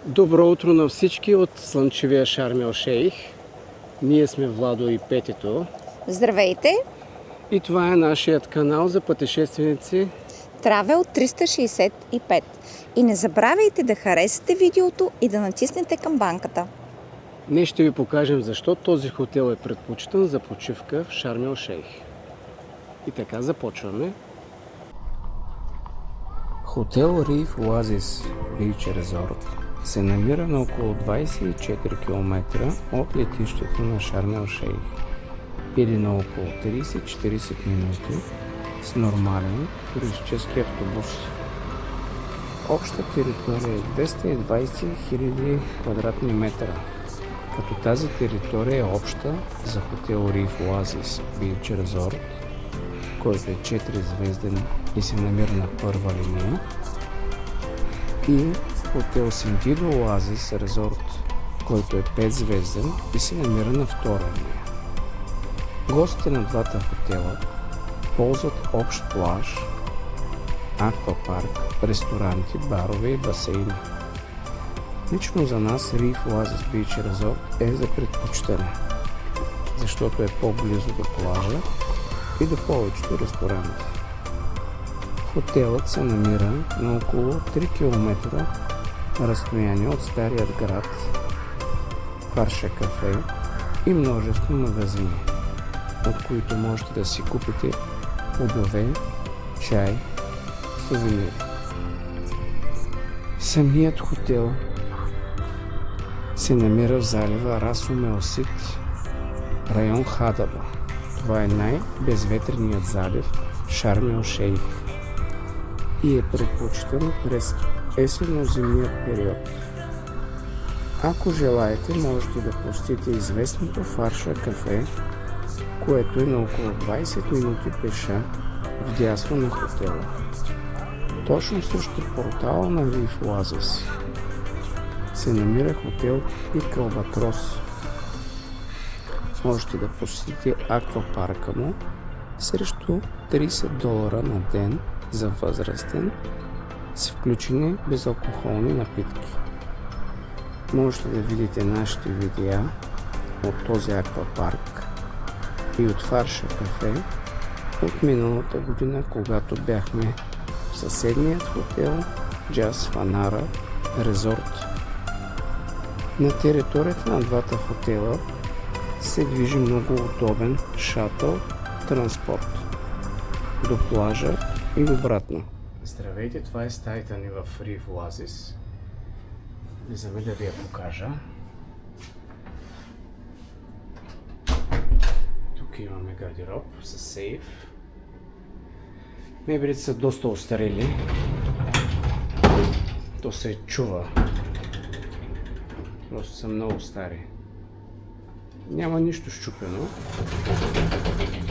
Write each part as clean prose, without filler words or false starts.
Добро утро на всички от слънчевия Шарм ел Шейх. Ние сме Владо и Петито. Здравейте! И това е нашият канал за пътешественици Travel 365. И не забравяйте да харесате видеото и да натиснете камбанката. Днес ще ви покажем защо този хотел е предпочитан за почивка в Шарм ел Шейх. И така започваме. Хотел Риф Оазис Бич Резорт се намира на около 24 км от летището на Шарм ел Шейх или на около 30-40 минути с нормален туристически автобус. Обща територия е 220 000 квадратни метра, като тази територия е обща за хотел Риф Оазис Бич Резорт, който е 4-звезден и се намира на първа линия, и хотел Сентидо Оазис Резорт, който е 5-звезден и се намира на втора линия. Гостите на двата хотела ползват общ плаж, аквапарк, ресторанти, барове и басейни. Лично за нас Риф Оазис Бич Резорт е за предпочитане, защото е по-близо до плажа и до повечето ресторанти. Хотелът се намира на около 3 км разстояние от старият град, Фарша кафе и множество магазини, от които можете да си купите плодове, чай, сувенири. Самият хотел се намира в залива Рас Ел Сит, район Хадаба. Това е най-безветреният залив в Шарм ел Шейх и е предпочитан през есенно-зимния период. Ако желаете, можете да посетите известното Фарша кафе, което е на около 20 минути пеша вдясно на хотела. Точно срещу портала на Риф Оазис се намира хотел Пик Албатрос. Можете да посетите аквапарка му срещу $30 на ден за възрастен с включени безалкохолни напитки. Можете да видите нашите видеа от този аквапарк и от Фарша кафе от миналата година, когато бяхме в съседният хотел Джаз Фанара Резорт. На територията на двата хотела се движи много удобен шатъл транспорт до плажа и обратно. Здравейте, това е стаята ни в Риф Оазис. Влизаме да ви я покажа. Тук имаме гардероб с сейф. Мебелите са доста остарели. То се чува. Просто са много стари. Няма нищо счупено,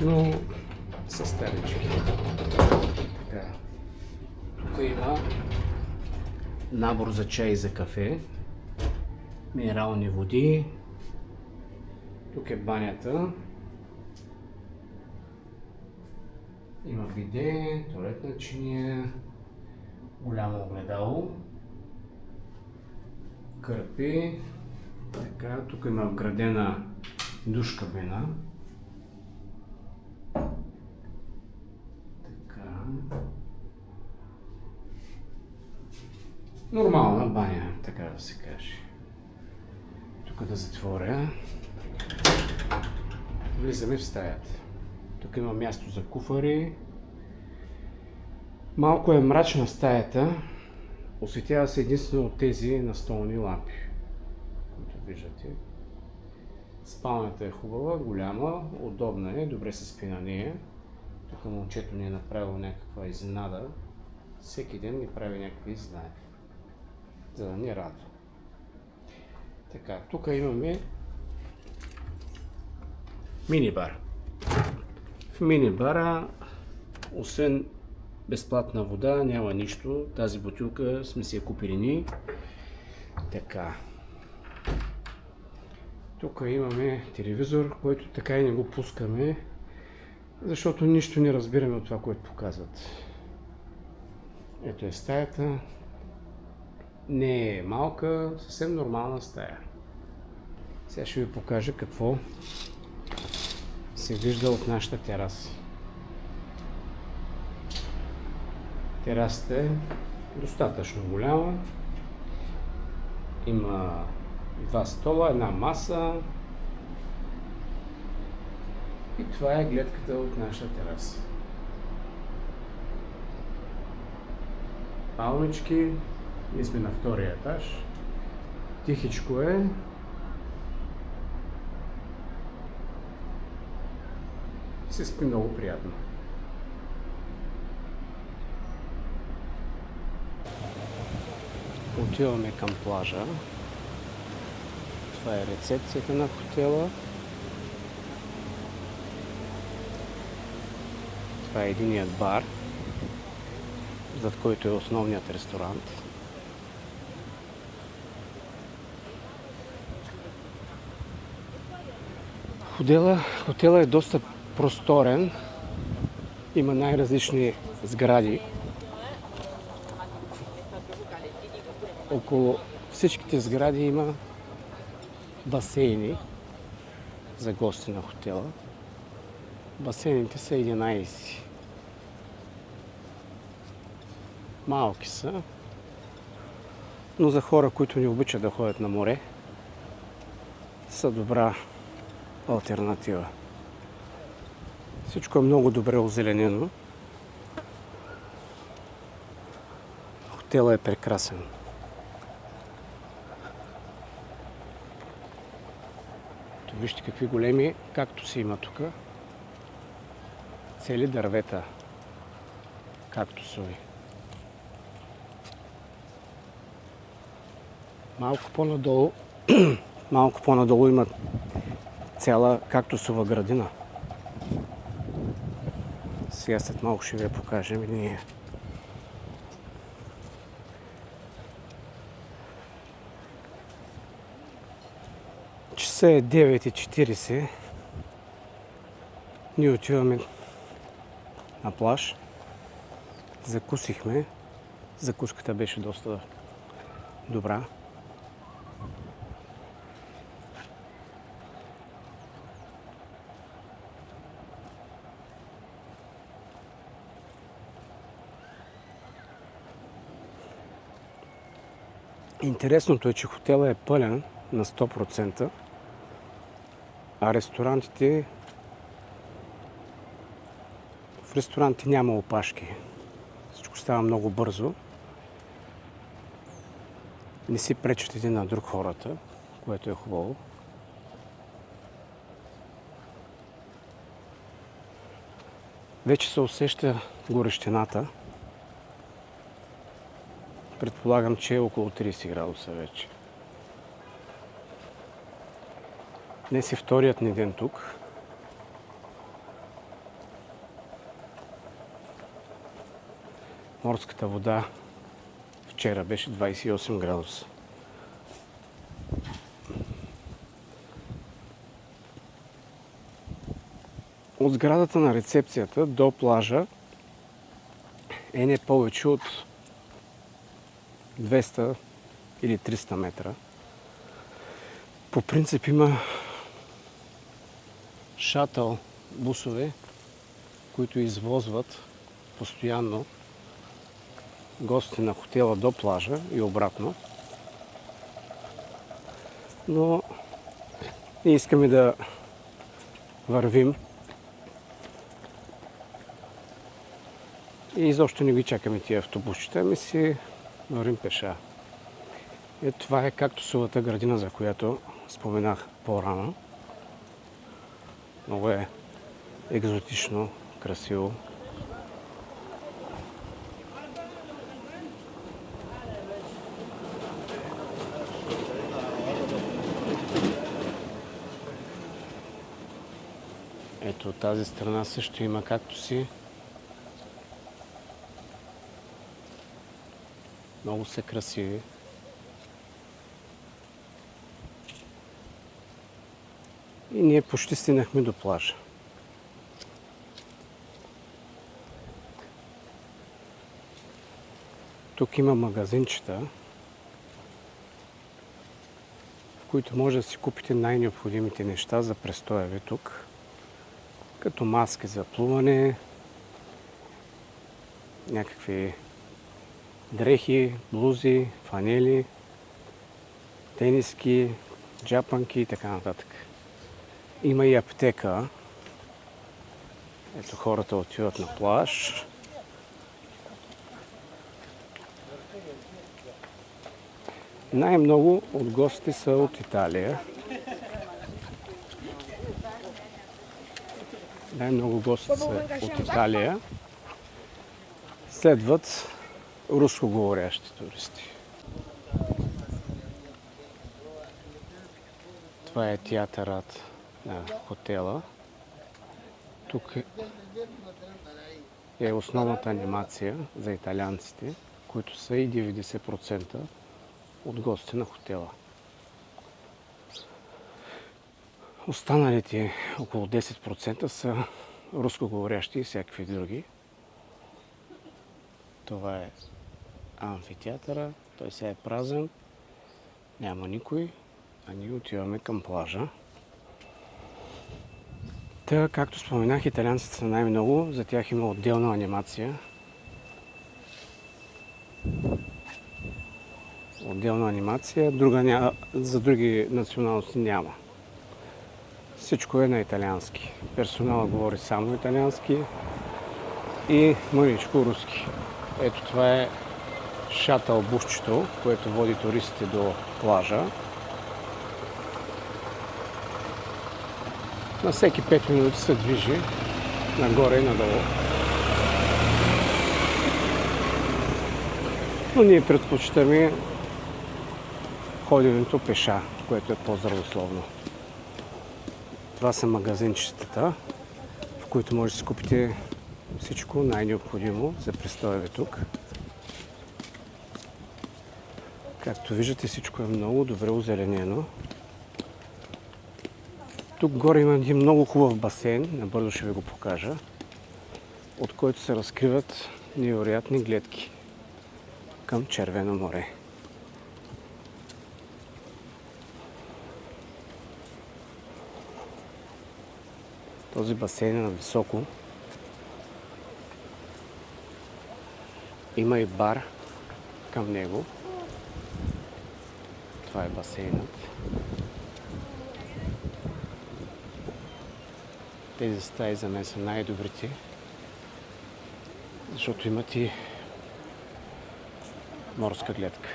но са старички. Така. Тук има набор за чай и за кафе, минерални води. Тук е банята. Има биде, тоалетна чиния, голямо огледало, кърпи. Така, тук има вградена душ кабина. Така. Нормална баня, така да се каже. Тук да затворя. Влизаме в стаята. Тук има място за куфари. Малко е мрачна стаята. Осветява се единствено от тези настолни лампи, които виждате. Спалнята е хубава, голяма, удобна е, добре се спи на нея. Тук момчето ни е направило някаква изненада. Всеки ден ни прави някакви изненади, за да ни радва. Така, тук имаме мини-бар. В мини-бара, освен безплатна вода, няма нищо. Тази бутилка сме си я купили ние. Така. Тук имаме телевизор, който така и не го пускаме, защото нищо не разбираме от това, което показват. Ето е стаята. Не е малка, съвсем нормална стая. Сега ще ви покажа какво се вижда от нашата тераса. Терасата е достатъчно голяма. Има 2 стола, една маса. И това е гледката от нашата тераса. Палмички. Ние сме на втория етаж. Тихичко е. Се спи много приятно. Отиваме към плажа. Това е рецепцията на хотела. Това е единият бар, зад който е основният ресторант. Хотела е доста просторен. Има най-различни сгради. Около всичките сгради има басейни за гости на хотела. Басейните са 11. Малки са, но за хора, които не обичат да ходят на море, са добра алтернатива. Всичко е много добре озеленено. Хотелът е прекрасен. Вижте какви големи кактуси има тук. Цели дървета кактусови. Малко по-надолу има цяла кактусова градина. Сега след малко ще ви я покажем и ние. Часа е 9:40. Ние отиваме на плаж. Закусихме. Закуската беше доста добра. Интересното е, че хотелът е пълен на 100%, а ресторантите... В ресторантите няма опашки. Всичко става много бързо. Не си пречат един на друг хората, което е хубаво. Вече се усеща горещината. Предполагам, че е около 30 градуса вече. Днес е вторият ни ден тук. Морската вода вчера беше 28 градуса. От сградата на рецепцията до плажа е не повече от 200 или 300 метра. По принцип има шатъл бусове, които извозват постоянно гости на хотела до плажа и обратно. Но ние искаме да вървим и изобщо не ги чакаме тия автобусчета, ами си вървим пеша. Това е кактусовата градина, за която споменах по-рано. Много е екзотично, красиво. Ето от тази страна също има кактуси. Много са красиви. И ние почти стигнахме до плажа. Тук има магазинчета, които може да си купите най-необходимите неща за престоя ви тук, като маски за плуване, някакви дрехи, блузи, фанели, тениски, джапанки и така нататък. Има и аптека. Ето, хората отиват на плаж. Най-много от гости са от Италия. Най-много гости са от Италия. Следват рускоговорящи туристи. Това е театърът на хотела. Тук е основната анимация за италианците, които са и 90% от гости на хотела. Останалите около 10% са рускоговорящи и всякакви други. Това е амфитеатъра, той сега е празен, няма никой, а ние отиваме към плажа. Та, както споменах, италианците са най-много, за тях има отделна анимация. Отделна анимация, за други националности няма. Всичко е на италиански. Персоналът говори само италиански и мъничко руски. Ето, това е шатъл бусчето, което води туристите до плажа. На всеки 5 минути се движи нагоре и надолу. Но ние предпочитаме ходенето пеша, което е по-здравословно. Това са магазинчетата, в които може да си купите всичко най-необходимо за престоя ви тук. Както виждате, всичко е много добре озеленено. Тук горе има един много хубав басейн, набързо ще ви го покажа, от който се разкриват невероятни гледки към Червено море. Този басейн е на високо. Има и бар към него. Това е басейнът. Тези стаи за мен са най-добрите, защото имат и морска гледка.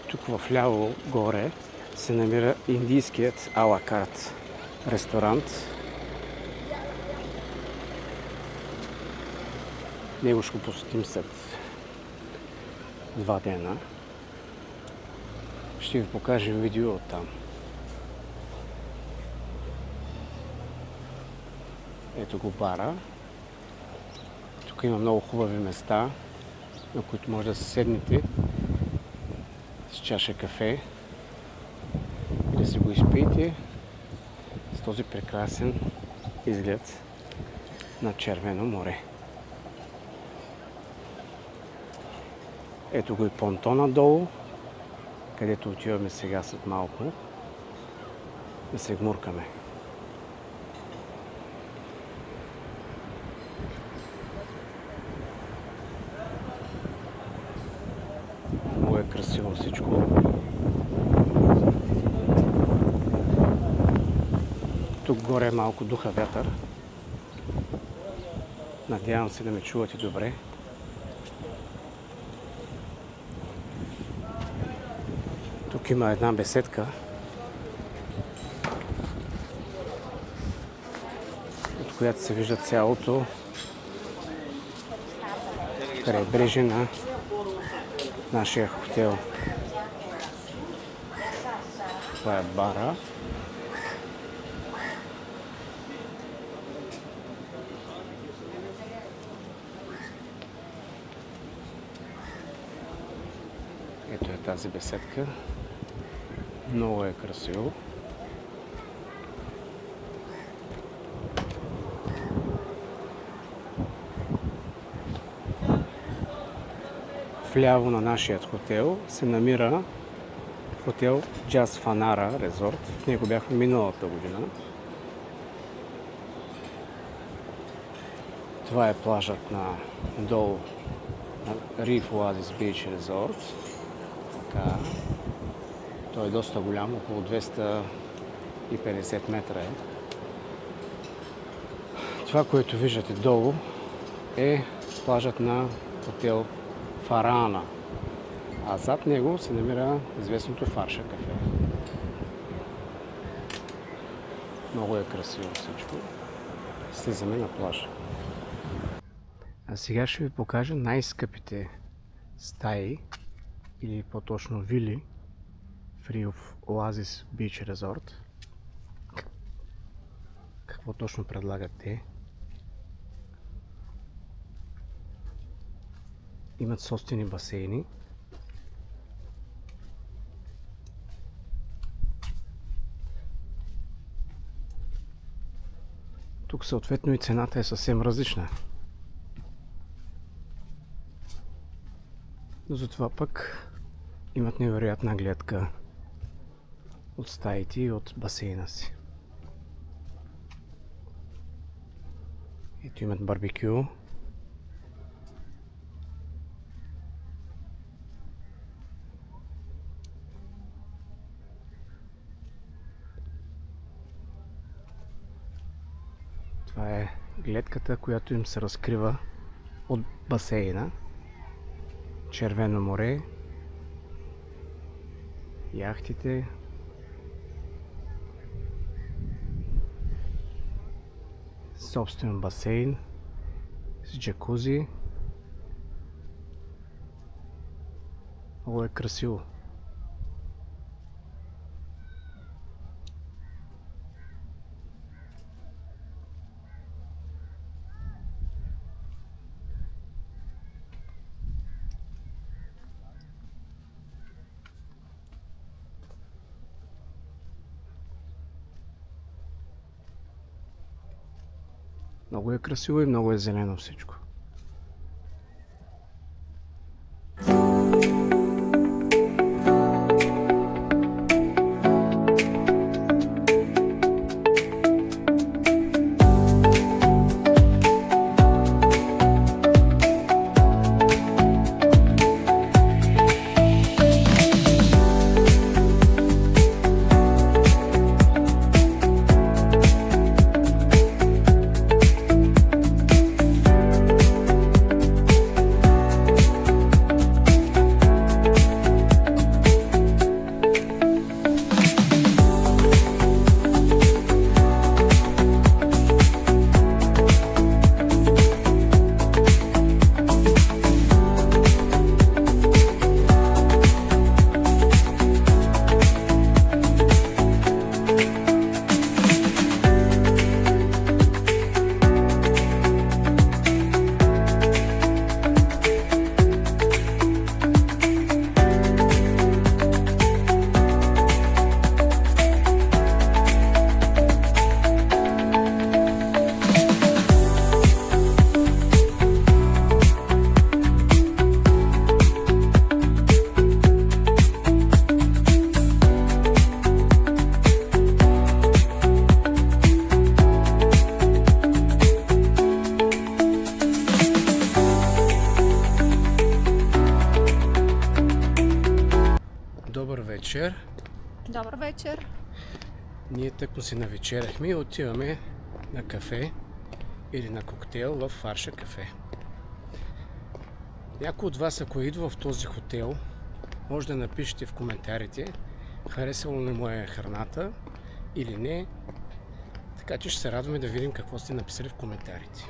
Тук в ляво горе се намира индийският ала карт ресторант. Него ще го посетим след 2 дена. Ще ви покажем видео оттам. Ето го бара. Тук има много хубави места, на които може да се седнете с чаша кафе и да си го изпиете с този прекрасен изглед на Червено море. Ето го и понтона долу, където отиваме сега след малко да се гмуркаме. Много е красиво всичко. Тук горе малко духа вятър. Надявам се да ме чувате добре. Тук има една беседка, от която се вижда цялото крайбрежие на нашия хотел. Това е бара. Ето е тази беседка. Много е красиво. вляво на нашия хотел се намира хотел Jazz Fanara Resort. В него бяхме миналата година. Това е плажът на долу на Reef Oasis Beach Resort. Така. Той е доста голям, около 250 метра е. Това, което виждате долу, е плажът на хотел Фарана, а зад него се намира известното Фарша кафе. Много е красиво всичко. Слизаме на плажа. А сега ще ви покажа най-скъпите стаи, или по-точно вили, в Reef Oasis Beach Resort. Какво точно предлагат те? Имат собствени басейни. Тук съответно и цената е съвсем различна. Но затова пък имат невероятна гледка от стаите и от басейна си. Ето имат барбекю. Това е гледката, която им се разкрива от басейна. Червено море, яхтите, собствен басейн с джакузи. Много е красиво. Много е красиво и много е зелено всичко. Добър вечер. Добър вечер. Ние тъкмо си навечеряхме и отиваме на кафе или на коктейл в Фарша кафе. Някой от вас, ако идва в този хотел, може да напишете в коментарите харесало ли му е храната или не. Така че ще се радваме да видим какво сте написали в коментарите.